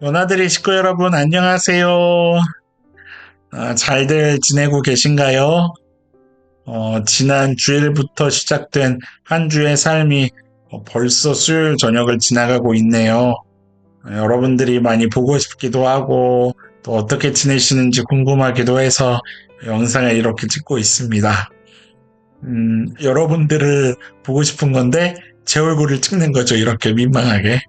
연아들의 식구 여러분, 안녕하세요. 잘들 지내고 계신가요? 지난 주일부터 시작된 한 주의 삶이 벌써 수요일 저녁을 지나가고 있네요. 여러분들이 많이 보고 싶기도 하고, 또 어떻게 지내시는지 궁금하기도 해서 영상을 이렇게 찍고 있습니다. 여러분들을 보고 싶은 건데, 제 얼굴을 찍는 거죠. 이렇게 민망하게.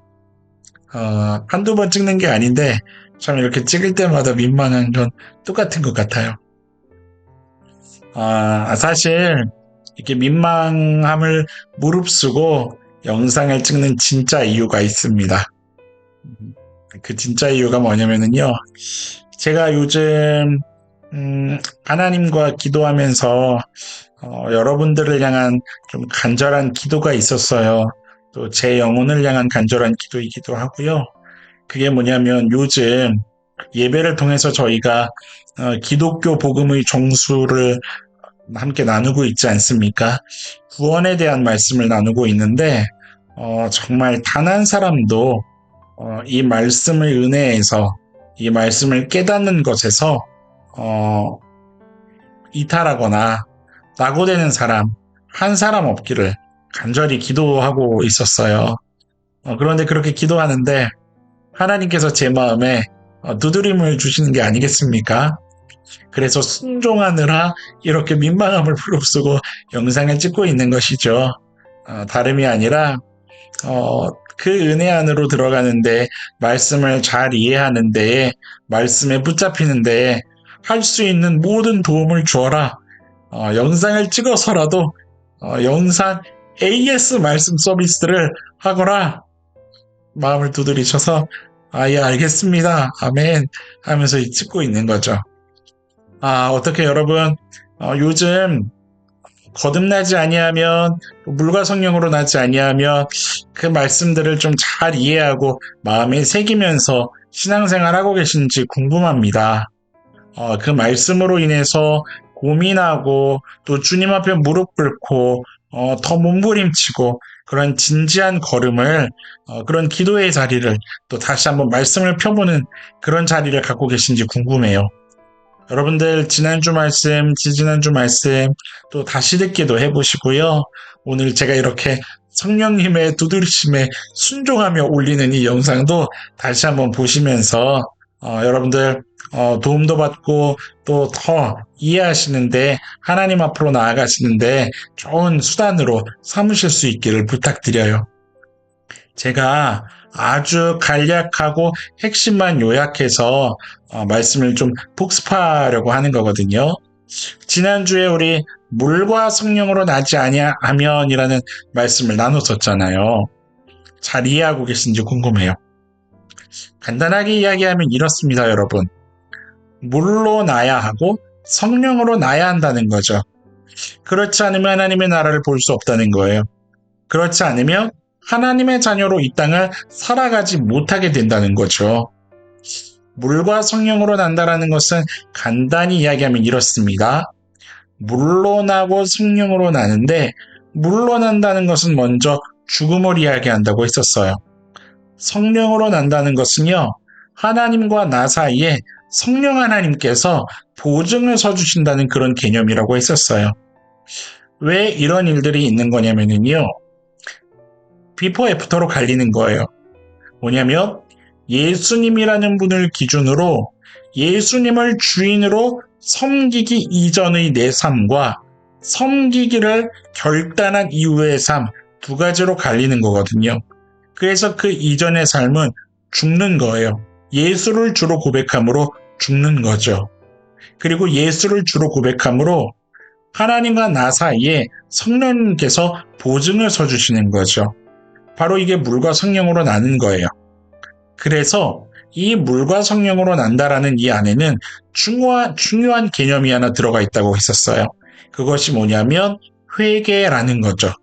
한두 번 찍는 게 아닌데, 참 이렇게 찍을 때마다 민망한 건 똑같은 것 같아요. 사실, 이렇게 민망함을 무릅쓰고 영상을 찍는 진짜 이유가 있습니다. 그 진짜 이유가 뭐냐면요. 제가 요즘, 하나님과 기도하면서, 여러분들을 향한 좀 간절한 기도가 있었어요. 또 제 영혼을 향한 간절한 기도이기도 하고요. 그게 뭐냐면 요즘 예배를 통해서 저희가 기독교 복음의 종수를 함께 나누고 있지 않습니까? 구원에 대한 말씀을 나누고 있는데 정말 단 한 사람도 이 말씀의 은혜에서 이 말씀을 깨닫는 것에서 어, 이탈하거나 낙오되는 사람 한 사람 없기를 간절히 기도하고 있었어요. 그런데 그렇게 기도하는데 하나님께서 제 마음에 두드림을 주시는 게 아니겠습니까? 그래서 순종하느라 이렇게 민망함을 무릅쓰고 영상을 찍고 있는 것이죠. 다름이 아니라 그 은혜 안으로 들어가는데 말씀을 잘 이해하는 데에 말씀에 붙잡히는 데에 할 수 있는 모든 도움을 주어라. 영상을 찍어서라도 영상 AS 말씀 서비스를 하거라. 마음을 두드리셔서 예, 알겠습니다. 아멘 하면서 찍고 있는 거죠. 어떻게 여러분 요즘 거듭나지 아니하면 물과 성령으로 나지 아니하면 그 말씀들을 좀 잘 이해하고 마음에 새기면서 신앙생활하고 계신지 궁금합니다. 그 말씀으로 인해서 고민하고 또 주님 앞에 무릎 꿇고 더 몸부림치고 그런 진지한 걸음을 그런 기도의 자리를 또 다시 한번 말씀을 펴보는 그런 자리를 갖고 계신지 궁금해요. 여러분들 지난주 말씀, 지지난주 말씀 또 다시 듣기도 해보시고요. 오늘 제가 이렇게 성령님의 두드리심에 순종하며 올리는 이 영상도 다시 한번 보시면서 여러분들 도움도 받고 또 더 이해하시는데 하나님 앞으로 나아가시는데 좋은 수단으로 삼으실 수 있기를 부탁드려요. 제가 아주 간략하고 핵심만 요약해서 말씀을 좀 복습하려고 하는 거거든요. 지난주에 우리 물과 성령으로 나지 아니하면이라는 말씀을 나눴었잖아요. 잘 이해하고 계신지 궁금해요. 간단하게 이야기하면 이렇습니다, 여러분. 물로 나야 하고 성령으로 나야 한다는 거죠. 그렇지 않으면 하나님의 나라를 볼 수 없다는 거예요. 그렇지 않으면 하나님의 자녀로 이 땅을 살아가지 못하게 된다는 거죠. 물과 성령으로 난다라는 것은 간단히 이야기하면 이렇습니다. 물로 나고 성령으로 나는데 물로 난다는 것은 먼저 죽음을 이야기한다고 했었어요. 성령으로 난다는 것은요. 하나님과 나 사이에 성령 하나님께서 보증을 서주신다는 그런 개념이라고 했었어요. 왜 이런 일들이 있는 거냐면요. 비포 애프터로 갈리는 거예요. 뭐냐면 예수님이라는 분을 기준으로 예수님을 주인으로 섬기기 이전의 내 삶과 섬기기를 결단한 이후의 삶 두 가지로 갈리는 거거든요. 그래서 그 이전의 삶은 죽는 거예요. 예수를 주로 고백함으로 죽는 거죠. 그리고 예수를 주로 고백함으로 하나님과 나 사이에 성령님께서 보증을 서주시는 거죠. 바로 이게 물과 성령으로 나는 거예요. 그래서 이 물과 성령으로 난다라는 이 안에는 중요한 개념이 하나 들어가 있다고 했었어요. 그것이 뭐냐면 회개라는 거죠.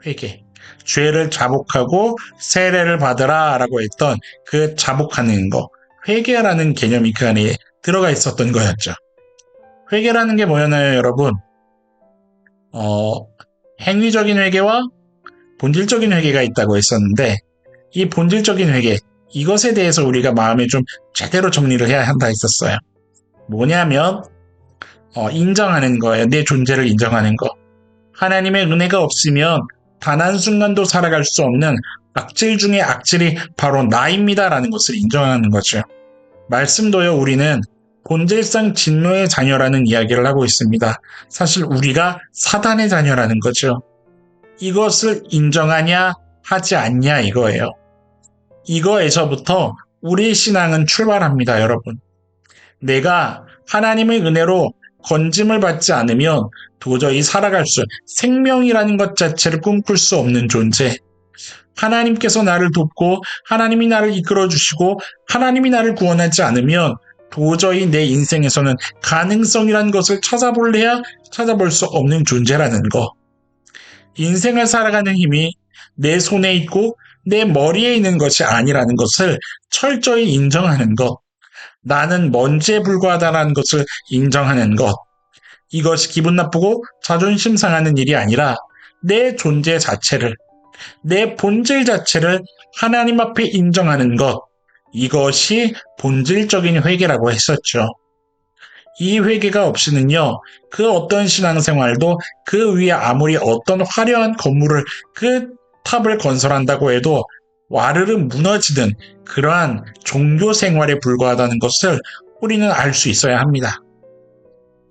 회개. 죄를 자복하고 세례를 받으라 라고 했던 그 자복하는 거. 회개라는 개념이 그 안에 들어가 있었던 거였죠. 회개라는 게 뭐였나요, 여러분? 행위적인 회개와 본질적인 회개가 있다고 했었는데 이 본질적인 회개, 이것에 대해서 우리가 마음에 좀 제대로 정리를 해야 한다 했었어요. 뭐냐면 인정하는 거예요. 내 존재를 인정하는 거. 하나님의 은혜가 없으면 단 한순간도 살아갈 수 없는 악질 중에 악질이 바로 나입니다라는 것을 인정하는 거죠. 말씀도요, 우리는 본질상 진노의 자녀라는 이야기를 하고 있습니다. 사실 우리가 사단의 자녀라는 거죠. 이것을 인정하냐 하지 않냐 이거예요. 이거에서부터 우리의 신앙은 출발합니다, 여러분. 내가 하나님의 은혜로 건짐을 받지 않으면 도저히 살아갈 생명이라는 것 자체를 꿈꿀 수 없는 존재. 하나님께서 나를 돕고 하나님이 나를 이끌어주시고 하나님이 나를 구원하지 않으면 도저히 내 인생에서는 가능성이라는 것을 찾아볼래야 찾아볼 수 없는 존재라는 거. 인생을 살아가는 힘이 내 손에 있고 내 머리에 있는 것이 아니라는 것을 철저히 인정하는 것. 나는 먼지에 불과하다는 것을 인정하는 것. 이것이 기분 나쁘고 자존심 상하는 일이 아니라 내 존재 자체를, 내 본질 자체를 하나님 앞에 인정하는 것. 이것이 본질적인 회개라고 했었죠. 이 회개가 없이는요, 그 어떤 신앙생활도 그 위에 아무리 어떤 화려한 건물을, 그 탑을 건설한다고 해도 와르르 무너지는 그러한 종교 생활에 불과하다는 것을 우리는 알 수 있어야 합니다.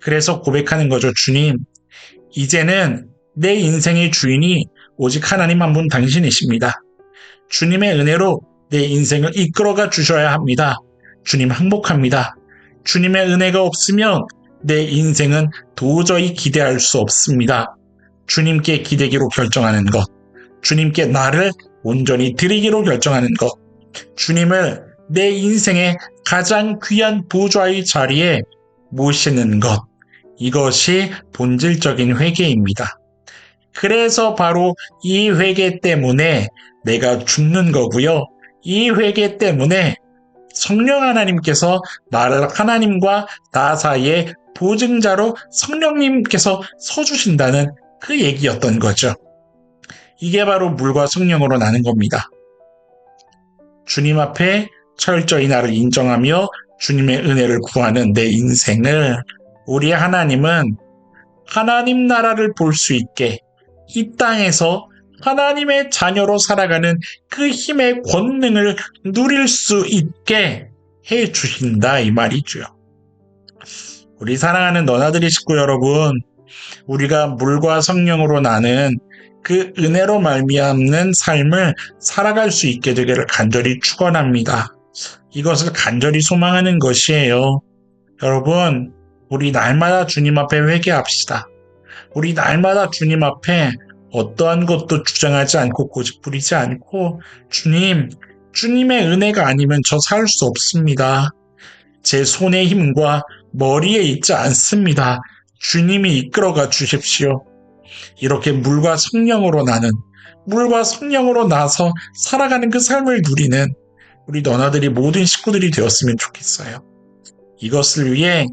그래서 고백하는 거죠. 주님, 이제는 내 인생의 주인이 오직 하나님 한 분 당신이십니다. 주님의 은혜로 내 인생을 이끌어가 주셔야 합니다. 주님 행복합니다. 주님의 은혜가 없으면 내 인생은 도저히 기대할 수 없습니다. 주님께 기대기로 결정하는 것, 주님께 나를 온전히 드리기로 결정하는 것, 주님을 내 인생의 가장 귀한 보좌의 자리에 모시는 것, 이것이 본질적인 회개입니다. 그래서 바로 이 회개 때문에 내가 죽는 거고요. 이 회개 때문에 성령 하나님께서 나를 하나님과 나 사이에 보증자로 성령님께서 서주신다는 그 얘기였던 거죠. 이게 바로 물과 성령으로 나는 겁니다. 주님 앞에 철저히 나를 인정하며 주님의 은혜를 구하는 내 인생을 우리 하나님은 하나님 나라를 볼 수 있게 이 땅에서 하나님의 자녀로 살아가는 그 힘의 권능을 누릴 수 있게 해 주신다 이 말이죠. 우리 사랑하는 너나들이 식구 여러분, 우리가 물과 성령으로 나는 그 은혜로 말미암는 삶을 살아갈 수 있게 되기를 간절히 축원합니다. 이것을 간절히 소망하는 것이에요. 여러분, 우리 날마다 주님 앞에 회개합시다. 우리 날마다 주님 앞에 어떠한 것도 주장하지 않고 고집 부리지 않고 주님, 주님의 은혜가 아니면 저 살 수 없습니다. 제 손의 힘과 머리에 있지 않습니다. 주님이 이끌어가 주십시오. 이렇게 물과 성령으로 나서 살아가는 그 삶을 누리는 우리 너나들이 모든 식구들이 되었으면 좋겠어요. 이것을 위해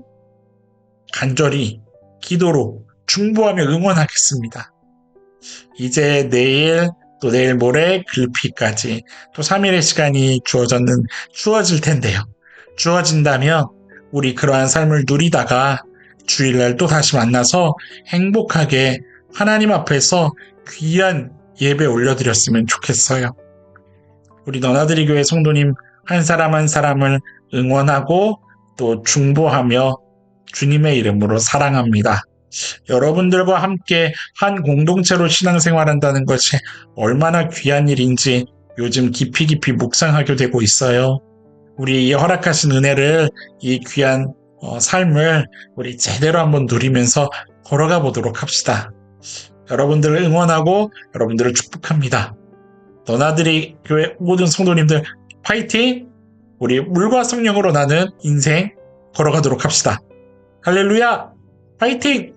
간절히 기도로 중보하며 응원하겠습니다. 이제 내일 또 내일 모레 글피까지 또 3일의 시간이 주어질 텐데요. 주어진다면 우리 그러한 삶을 누리다가 주일날 또 다시 만나서 행복하게 하나님 앞에서 귀한 예배 올려드렸으면 좋겠어요. 우리 너나들이 교회 성도님 한 사람 한 사람을 응원하고 또 중보하며 주님의 이름으로 사랑합니다. 여러분들과 함께 한 공동체로 신앙생활한다는 것이 얼마나 귀한 일인지 요즘 깊이 묵상하게 되고 있어요. 우리 이 허락하신 은혜를, 이 귀한 삶을 우리 제대로 한번 누리면서 걸어가 보도록 합시다. 여러분들을 응원하고 여러분들을 축복합니다. 너나들이 교회 모든 성도님들 파이팅! 우리 물과 성령으로 나는 인생 걸어가도록 합시다. 할렐루야! 파이팅!